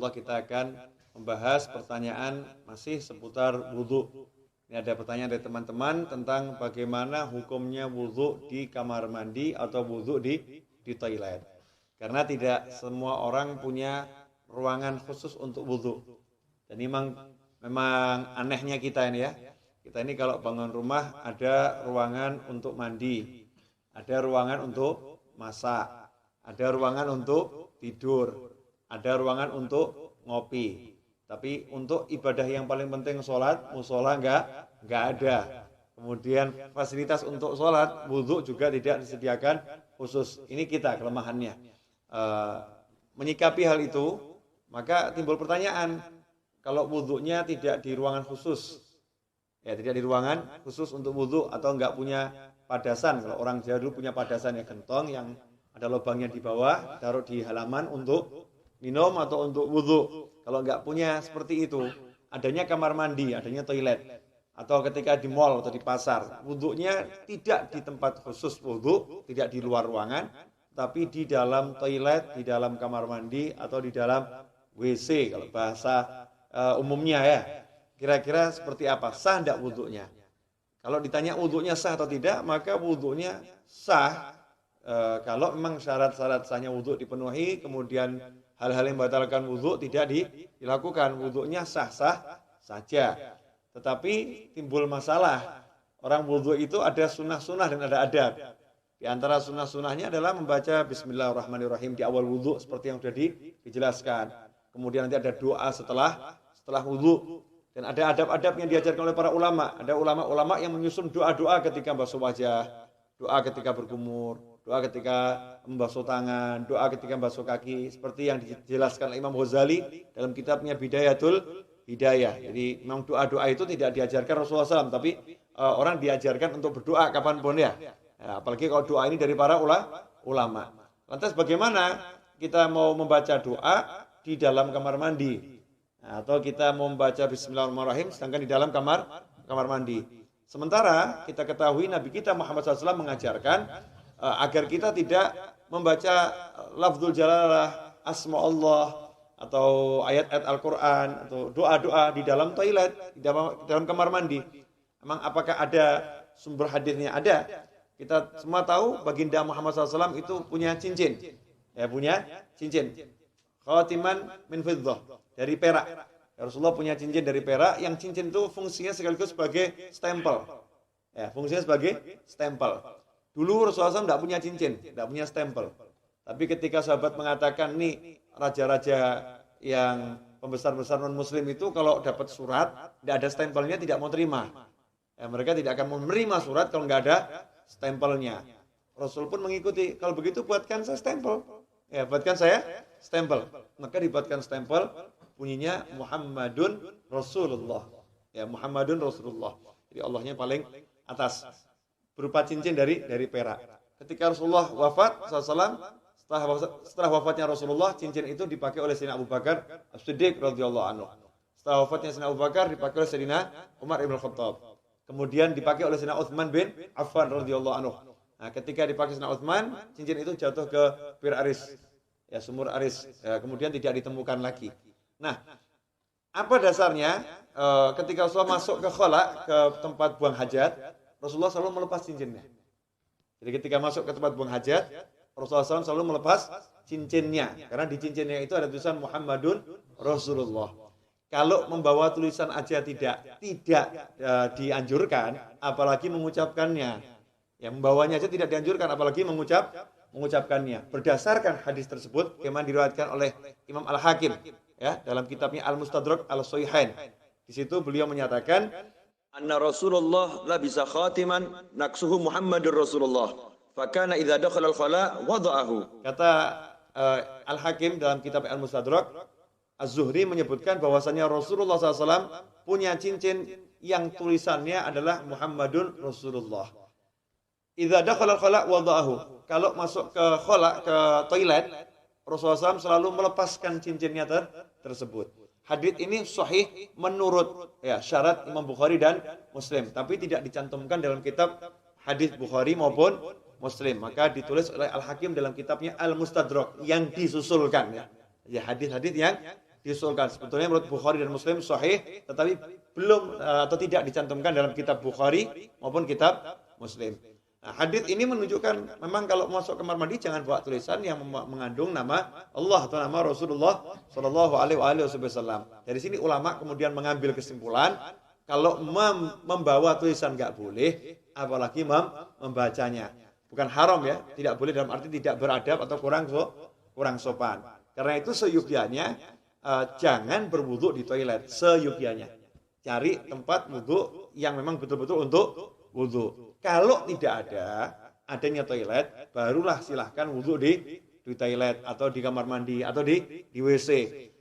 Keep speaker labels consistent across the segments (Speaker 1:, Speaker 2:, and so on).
Speaker 1: insyaallah kita akan membahas pertanyaan masih seputar wudu. Ini ada pertanyaan dari teman-teman tentang bagaimana hukumnya wudu di kamar mandi atau wudu di toilet. Karena tidak semua orang punya ruangan khusus untuk wudu. Dan memang anehnya kita ini ya. Kita ini kalau bangun rumah ada ruangan untuk mandi, ada ruangan untuk masak, ada ruangan untuk tidur, ada ruangan untuk ngopi. Tapi untuk ibadah yang paling penting sholat, musola enggak ada. Kemudian fasilitas untuk sholat, wudhu juga tidak disediakan khusus. Ini kita kelemahannya. Menyikapi hal itu, maka timbul pertanyaan, kalau wudhunya tidak di ruangan khusus, ya tidak di ruangan khusus untuk wudhu atau enggak punya padasan. Kalau orang Jawa dulu punya padasan ya gentong yang ada lubangnya di bawah, taruh di halaman untuk minum atau untuk wudhu. Kalau enggak punya seperti itu, adanya kamar mandi, adanya toilet, atau ketika di mall atau di pasar, wudhunya tidak di tempat khusus wudhu, tidak di luar ruangan, tapi di dalam toilet, di dalam kamar mandi, atau di dalam WC kalau bahasa umumnya ya. Kira-kira seperti apa? Sah enggak wudhunya? Kalau ditanya wudhunya sah atau tidak, maka wudhunya sah kalau memang syarat-syarat sahnya wudhu dipenuhi, kemudian hal-hal yang membatalkan wudhu tidak dilakukan, wudhunya sah-sah saja. Tetapi timbul masalah, orang wudhu itu ada sunnah-sunnah dan ada adab. Di antara sunnah-sunnahnya adalah membaca Bismillahirrahmanirrahim di awal wudhu seperti yang sudah dijelaskan. Kemudian nanti ada doa setelah wudhu. Dan ada adab-adab yang diajarkan oleh para ulama. Ada ulama-ulama yang menyusun doa-doa ketika basuh wajah, doa ketika berkumur, doa ketika membasuh tangan, doa ketika membasuh kaki, seperti yang dijelaskan Imam Ghazali dalam kitabnya Bidayatul Hidayah. Jadi memang doa-doa itu tidak diajarkan Rasulullah SAW, tapi orang diajarkan untuk berdoa kapanpun ya. Apalagi kalau doa ini dari para ulama. Lantas bagaimana kita mau membaca doa di dalam kamar mandi? Atau kita mau membaca Bismillahirrahmanirrahim sedangkan di dalam kamar mandi. Sementara kita ketahui Nabi kita Muhammad SAW mengajarkan agar kita tidak membaca lafzul jalalah, asma Allah, atau ayat-ayat Al-Quran, atau doa-doa di dalam toilet, di dalam kamar mandi. Memang apakah ada sumber hadisnya? Ada. Kita semua tahu baginda Muhammad SAW itu punya cincin. Ya, punya cincin. Khatiman min fiddah, dari perak. Rasulullah punya cincin dari perak, yang cincin itu fungsinya sekaligus sebagai stempel. Ya, fungsinya sebagai stempel. Dulu Rasulullah SAW tidak punya cincin, tidak punya stempel. Tapi ketika sahabat mengatakan, nih raja-raja yang pembesar-besar non-muslim itu kalau dapat surat, tidak ada stempelnya, tidak mau terima. Ya, mereka tidak akan menerima surat kalau nggak ada stempelnya. Rasul pun mengikuti, kalau begitu buatkan saya stempel. Ya, buatkan saya stempel. Maka dibuatkan stempel, bunyinya Muhammadun Rasulullah. Ya, Muhammadun Rasulullah. Jadi Allahnya paling atas. Berupa cincin dari perak. Ketika Rasulullah wafat SAW, setelah wafatnya Rasulullah, cincin itu dipakai oleh Sayyidina Abu Bakar As-Siddiq radhiyallahu anhu. Setelah wafatnya Sayyidina Abu Bakar dipakai oleh Sayyidina Umar ibn Khattab. Kemudian dipakai oleh Sayyidina Utsman bin Affan radhiyallahu anhu. Nah, ketika dipakai Sayyidina Utsman, cincin itu jatuh ke Bir Aris, ya, sumur Aris. Ya, kemudian tidak ditemukan lagi. Nah, apa dasarnya? Ketika Rasulullah masuk ke khala, ke tempat buang hajat, Rasulullah selalu melepas cincinnya. Jadi ketika masuk ke tempat buang hajat, Rasulullah SAW selalu melepas cincinnya. Karena di cincinnya itu ada tulisan Muhammadun Rasulullah. Kalau membawa tulisan aja tidak dianjurkan, apalagi mengucapkannya. Ya, membawanya aja tidak dianjurkan, apalagi mengucapkannya. Berdasarkan hadis tersebut, yang diriwayatkan oleh Imam Al-Hakim, ya, dalam kitabnya Al-Mustadrak Al-Sahihain. Di situ beliau menyatakan,
Speaker 2: anna Rasulullah labisa khatiman naksuhu Muhammadur Rasulullah. Fakana idza dakhala al-khala wada'ahu.
Speaker 1: Kata Al-Hakim dalam kitab Al-Mustadrak, Az-Zuhri menyebutkan bahwasanya Rasulullah SAW punya cincin yang tulisannya adalah Muhammadun Rasulullah. Idza dakhala al-khala wada'ahu. Kalau masuk ke khala, ke toilet, Rasulullah SAW selalu melepaskan cincinnya tersebut. Hadits ini sahih menurut syarat Imam Bukhari dan Muslim, tapi tidak dicantumkan dalam kitab hadis Bukhari maupun Muslim. Maka ditulis oleh Al-Hakim dalam kitabnya Al-Mustadrak yang disusulkan, ya hadis-hadis yang diusulkan. Sebetulnya menurut Bukhari dan Muslim sahih, tetapi belum atau tidak dicantumkan dalam kitab Bukhari maupun kitab Muslim. Nah, hadis ini menunjukkan memang kalau masuk kamar mandi jangan bawa tulisan yang mengandung nama Allah atau nama Rasulullah Shallallahu Alaihi Wasallam. Dari sini ulama kemudian mengambil kesimpulan kalau membawa tulisan nggak boleh, apalagi membacanya. Bukan haram ya, tidak boleh dalam arti tidak beradab atau kurang sopan. Karena itu seyukianya jangan berwudu di toilet, seyukianya. Cari tempat wudu yang memang betul-betul untuk wudu. Kalau tidak adanya toilet, barulah silahkan wudu di toilet atau di kamar mandi atau di WC.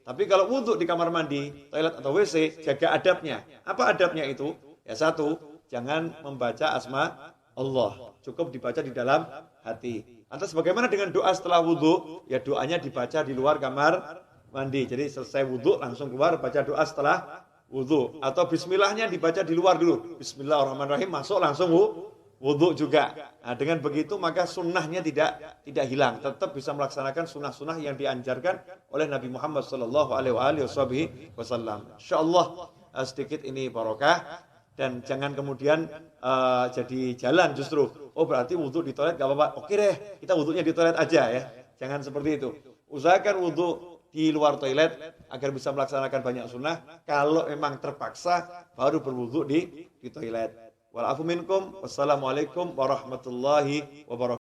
Speaker 1: Tapi kalau wudu di kamar mandi, toilet atau WC, jaga adabnya. Apa adabnya itu? Ya satu, jangan membaca asma Allah. Cukup dibaca di dalam hati. Lantas bagaimana dengan doa setelah wudu? Ya doanya dibaca di luar kamar mandi. Jadi selesai wudu langsung keluar baca doa setelah wudu. Atau bismillahnya dibaca di luar dulu. Bismillahirrahmanirrahim, masuk langsung wudu juga. Nah, dengan begitu maka sunnahnya tidak hilang. Tetap bisa melaksanakan sunnah-sunnah yang dianjarkan oleh Nabi Muhammad Sallallahu Alaihi Wasallam. Insyaallah sedikit ini barokah. Dan jangan kemudian jadi jalan justru. Oh berarti wudu di toilet gak apa-apa. Oke deh, kita wudunya di toilet aja ya. Jangan seperti itu. Usahakan wudu di luar toilet agar bisa melaksanakan banyak sunnah. Kalau memang terpaksa baru berwudu di toilet. Wal afu minkum. Wassalamualaikum warahmatullahi wabarakatuh.